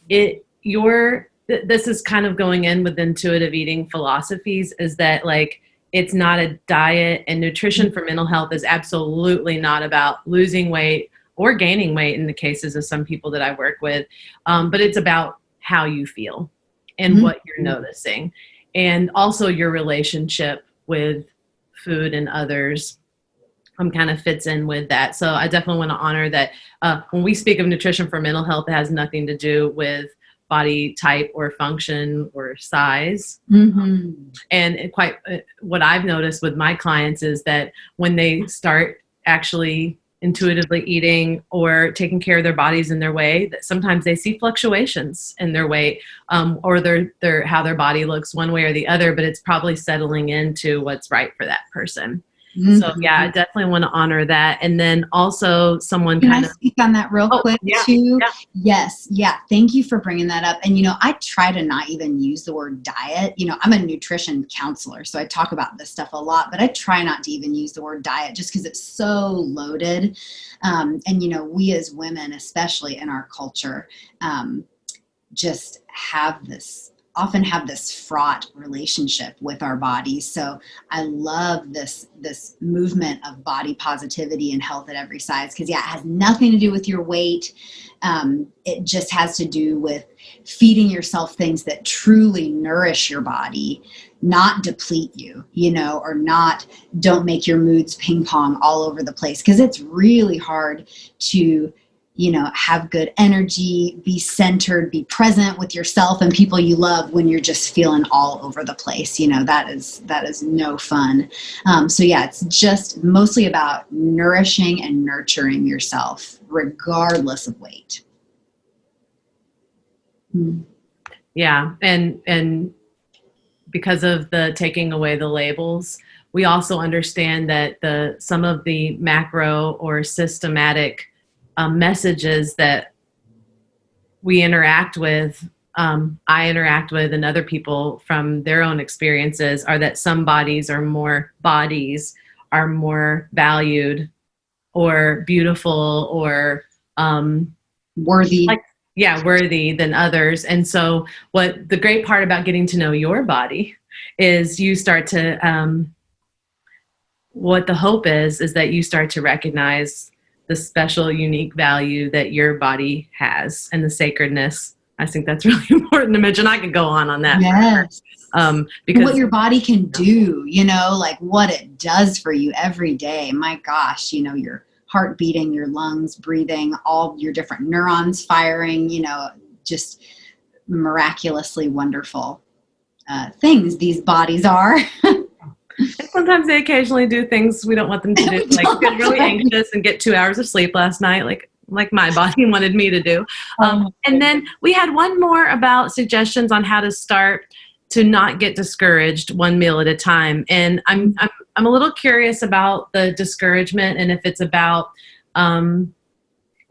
this is kind of going in with intuitive eating philosophies, is that like, it's not a diet, and nutrition for mental health is absolutely not about losing weight or gaining weight in the cases of some people that I work with. But it's about how you feel and what you're noticing, and also your relationship with food and others kind of fits in with that. So I definitely want to honor that when we speak of nutrition for mental health, it has nothing to do with body type or function or size. And what I've noticed with my clients is that when they start actually intuitively eating or taking care of their bodies in their way, that sometimes they see fluctuations in their weight or their how their body looks one way or the other, but it's probably settling into what's right for that person. So yeah, I definitely want to honor that. And then also someone Can I speak on that real quick too? Yeah. Yes. Yeah. Thank you for bringing that up. And, I try to not even use the word diet. I'm a nutrition counselor, so I talk about this stuff a lot, but I try not to even use the word diet just because it's so loaded. And, we as women, especially in our culture, just often have this fraught relationship with our bodies. So I love this movement of body positivity and health at every size, because it has nothing to do with your weight. It just has to do with feeding yourself things that truly nourish your body, not deplete you, or don't make your moods ping pong all over the place. Because it's really hard to have good energy, be centered, be present with yourself and people you love when you're just feeling all over the place. That is no fun. So yeah, it's just mostly about nourishing and nurturing yourself regardless of weight. Yeah. And because of the taking away the labels, we also understand that some of the macro or systematic messages that we interact with, I interact with, and other people from their own experiences, are that some bodies are more valued or beautiful or worthy. Worthy than others. And so what the great part about getting to know your body is you start to, what the hope is that you start to recognize the special, unique value that your body has and the sacredness. I think that's really important to mention. I could go on that. Yes. Because what your body can do, like what it does for you every day. My gosh, your heart beating, your lungs breathing, all your different neurons firing, just miraculously wonderful things these bodies are. And sometimes they occasionally do things we don't want them to do, like get really anxious and get 2 hours of sleep last night, like my body wanted me to do. And then we had one more about suggestions on how to start to not get discouraged one meal at a time. And I'm a little curious about the discouragement and if it's about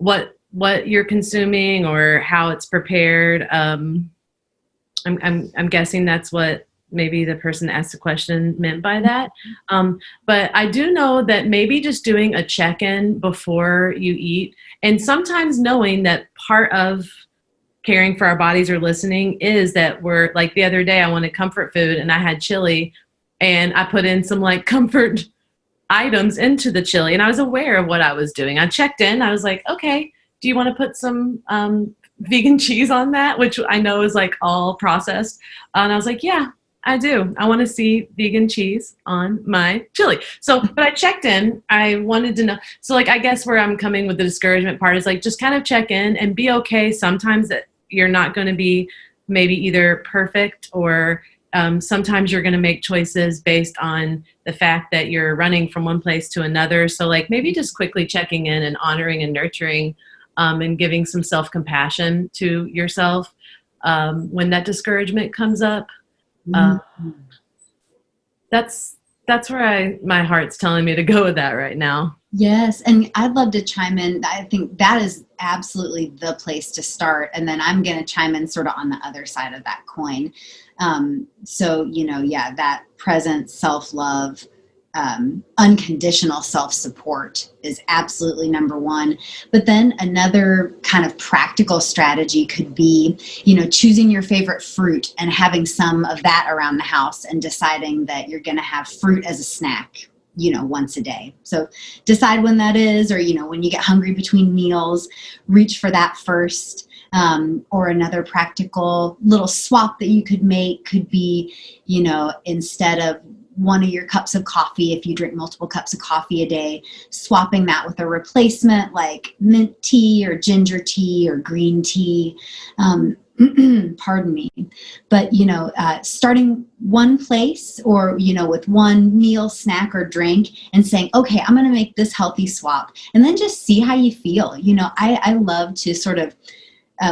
what you're consuming or how it's prepared. I'm guessing that's what maybe the person that asked the question meant by that. But I do know that maybe just doing a check-in before you eat, and sometimes knowing that part of caring for our bodies or listening is that we're, like the other day I wanted comfort food and I had chili and I put in some like comfort items into the chili and I was aware of what I was doing. I checked in, I was like, okay, do you want to put some vegan cheese on that? Which I know is like all processed. And I was like, yeah, I do. I want to see vegan cheese on my chili. So, but I checked in. I wanted to know. So like, I guess where I'm coming with the discouragement part is like, just kind of check in and be okay. Sometimes that you're not going to be maybe either perfect or sometimes you're going to make choices based on the fact that you're running from one place to another. So like maybe just quickly checking in and honoring and nurturing and giving some self-compassion to yourself when that discouragement comes up. That's where my heart's telling me to go with that right now. Yes. And I'd love to chime in. I think that is absolutely the place to start. And then I'm going to chime in sort of on the other side of that coin. So, that present self-love, unconditional self-support is absolutely number one. But then another kind of practical strategy could be, choosing your favorite fruit and having some of that around the house and deciding that you're going to have fruit as a snack, once a day. So decide when that is, or, when you get hungry between meals, reach for that first. Or another practical little swap that you could make could be, instead of one of your cups of coffee, if you drink multiple cups of coffee a day, swapping that with a replacement like mint tea or ginger tea or green tea. Pardon me. But, starting one place or, with one meal, snack, or drink and saying, okay, I'm going to make this healthy swap and then just see how you feel. I love to sort of,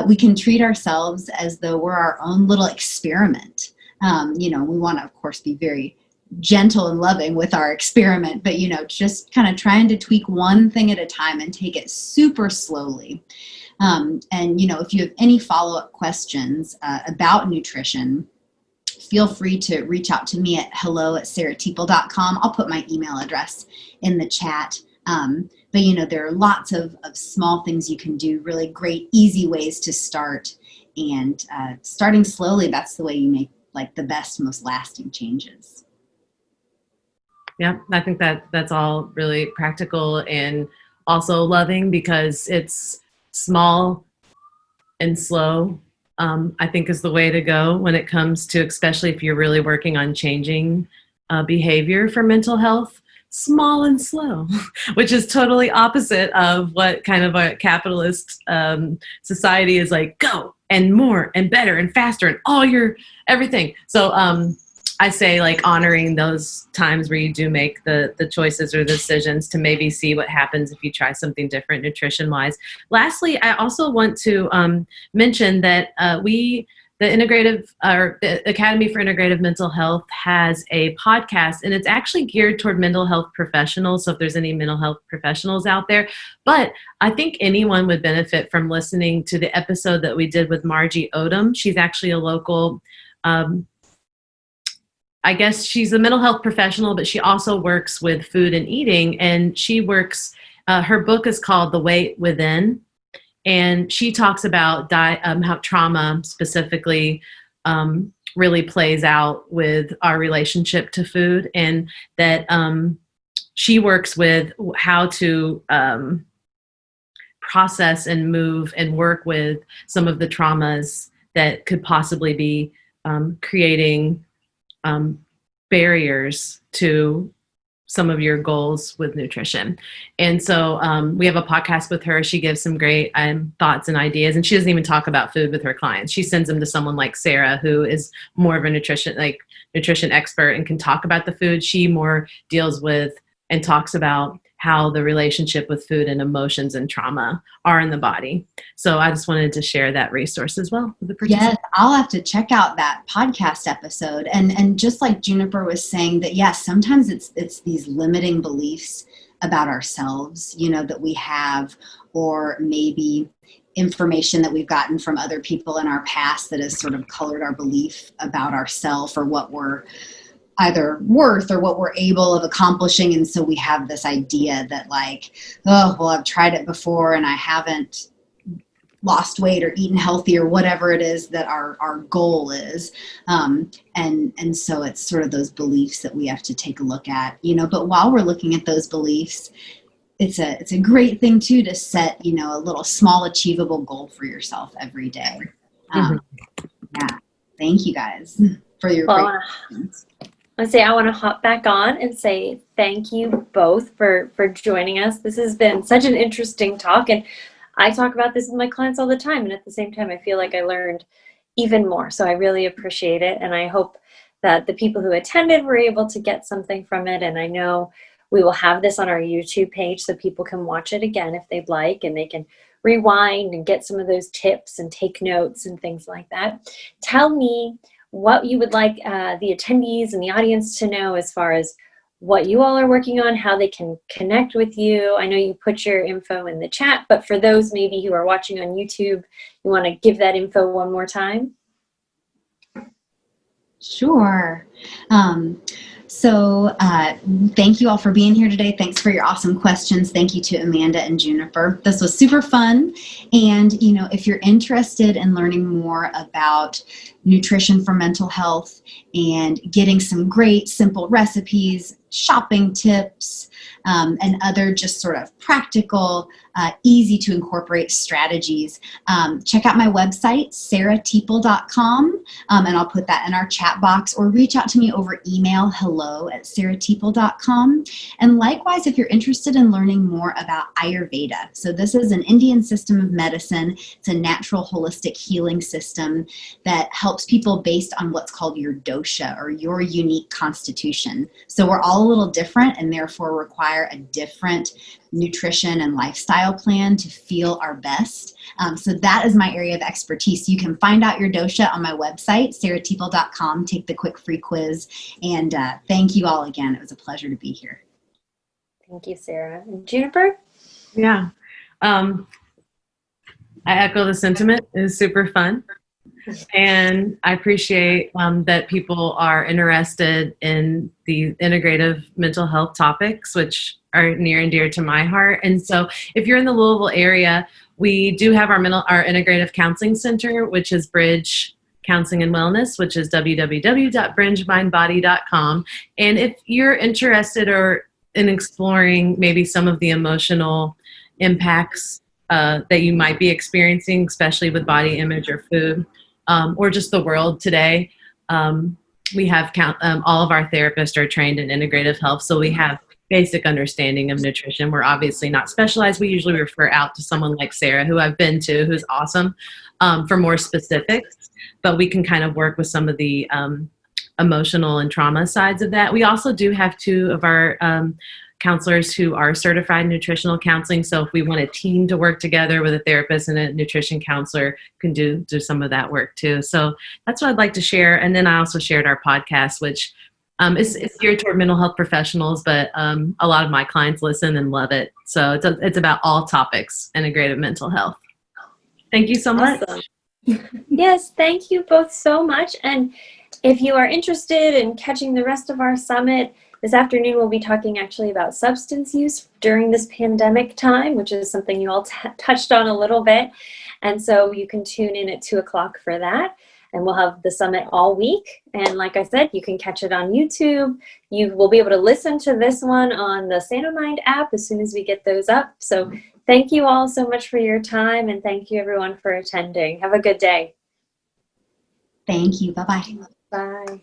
we can treat ourselves as though we're our own little experiment. We want to, of course, be very gentle and loving with our experiment, but, just kind of trying to tweak one thing at a time and take it super slowly. And, if you have any follow-up questions about nutrition, feel free to reach out to me at hello@sarahteeple.com. I'll put my email address in the chat. But, there are lots of small things you can do, really great, easy ways to start. And starting slowly, that's the way you make like the best, most lasting changes. Yeah, I think that's all really practical and also loving because it's small and slow, I think is the way to go when it comes to, especially if you're really working on changing behavior for mental health. Small and slow, which is totally opposite of what kind of a capitalist society is like, go and more and better and faster and all your everything. So I say like honoring those times where you do make the choices or the decisions to maybe see what happens if you try something different nutrition wise. Lastly, I also want to mention that the Academy for Integrative Mental Health has a podcast, and it's actually geared toward mental health professionals. So if there's any mental health professionals out there, but I think anyone would benefit from listening to the episode that we did with Margie Odom. She's actually a local, I guess she's a mental health professional, but she also works with food and eating, and she works, her book is called The Weight Within. And she talks about how trauma specifically really plays out with our relationship to food, and that she works with how to process and move and work with some of the traumas that could possibly be creating barriers to some of your goals with nutrition. And so we have a podcast with her. She gives some great thoughts and ideas, and she doesn't even talk about food with her clients. She sends them to someone like Sarah, who is more of a nutrition expert and can talk about the food. She more deals with and talks about how the relationship with food and emotions and trauma are in the body. So I just wanted to share that resource as well with the participants. Yes, I'll have to check out that podcast episode. And just like Juniper was saying, that yes, sometimes it's these limiting beliefs about ourselves, that we have, or maybe information that we've gotten from other people in our past that has sort of colored our belief about ourselves or what we're either worth or what we're able of accomplishing. And so we have this idea that like, oh, well, I've tried it before and I haven't lost weight or eaten healthy or whatever it is that our goal is. And so it's sort of those beliefs that we have to take a look at, but while we're looking at those beliefs, it's a great thing too, to set, a little small achievable goal for yourself every day. Yeah. Thank you guys for your great questions. I want to hop back on and say thank you both for joining us. This has been such an interesting talk, and I talk about this with my clients all the time, and at the same time I feel like I learned even more. So I really appreciate it, and I hope that the people who attended were able to get something from it. And I know we will have this on our YouTube page so people can watch it again if they'd like, and they can rewind and get some of those tips and take notes and things like that. Tell me what you would like the attendees and the audience to know as far as what you all are working on, how they can connect with you. I know you put your info in the chat, but for those maybe who are watching on YouTube, you want to give that info one more time? Sure. So thank you all for being here today. Thanks for your awesome questions. Thank you to Amanda and Juniper. This was super fun. And, if you're interested in learning more about nutrition for mental health and getting some great simple recipes, shopping tips, and other just sort of practical, easy to incorporate strategies, check out my website, sarahteeple.com, and I'll put that in our chat box, or reach out to me over email, hello@sarahteeple.com. And likewise, if you're interested in learning more about Ayurveda, so this is an Indian system of medicine. It's a natural holistic healing system that helps people based on what's called your dosha, or your unique constitution. So we're all a little different and therefore require a different nutrition and lifestyle plan to feel our best. So that is my area of expertise. You can find out your dosha on my website, sarahteeple.com. Take the quick free quiz. And thank you all again. It was a pleasure to be here. Thank you, Sarah. And Juniper? Yeah. I echo the sentiment. It was super fun. And I appreciate that people are interested in the integrative mental health topics, which are near and dear to my heart. And so if you're in the Louisville area, we do have our integrative counseling center, which is Bridge Counseling and Wellness, which is www.bridgemindbody.com. And if you're interested in exploring maybe some of the emotional impacts that you might be experiencing, especially with body image or food, or just the world today, we have all of our therapists are trained in integrative health, so we have basic understanding of nutrition. We're obviously not specialized. We usually refer out to someone like Sarah, who I've been to, who's awesome, for more specifics, but we can kind of work with some of the emotional and trauma sides of that. We also do have 2 of our counselors who are certified in nutritional counseling. So if we want a team to work together with a therapist and a nutrition counselor, can do some of that work too. So that's what I'd like to share. And then I also shared our podcast, which is geared toward mental health professionals, but a lot of my clients listen and love it. So it's about all topics, integrative mental health. Thank you so much. Awesome. Yes, thank you both so much. And if you are interested in catching the rest of our summit, this afternoon we'll be talking actually about substance use during this pandemic time, which is something you all touched on a little bit. And so you can tune in at 2 o'clock for that. And we'll have the summit all week. And like I said, you can catch it on YouTube. You will be able to listen to this one on the SanoMind app as soon as we get those up. So thank you all so much for your time, and thank you everyone for attending. Have a good day. Thank you. Bye-bye. Bye.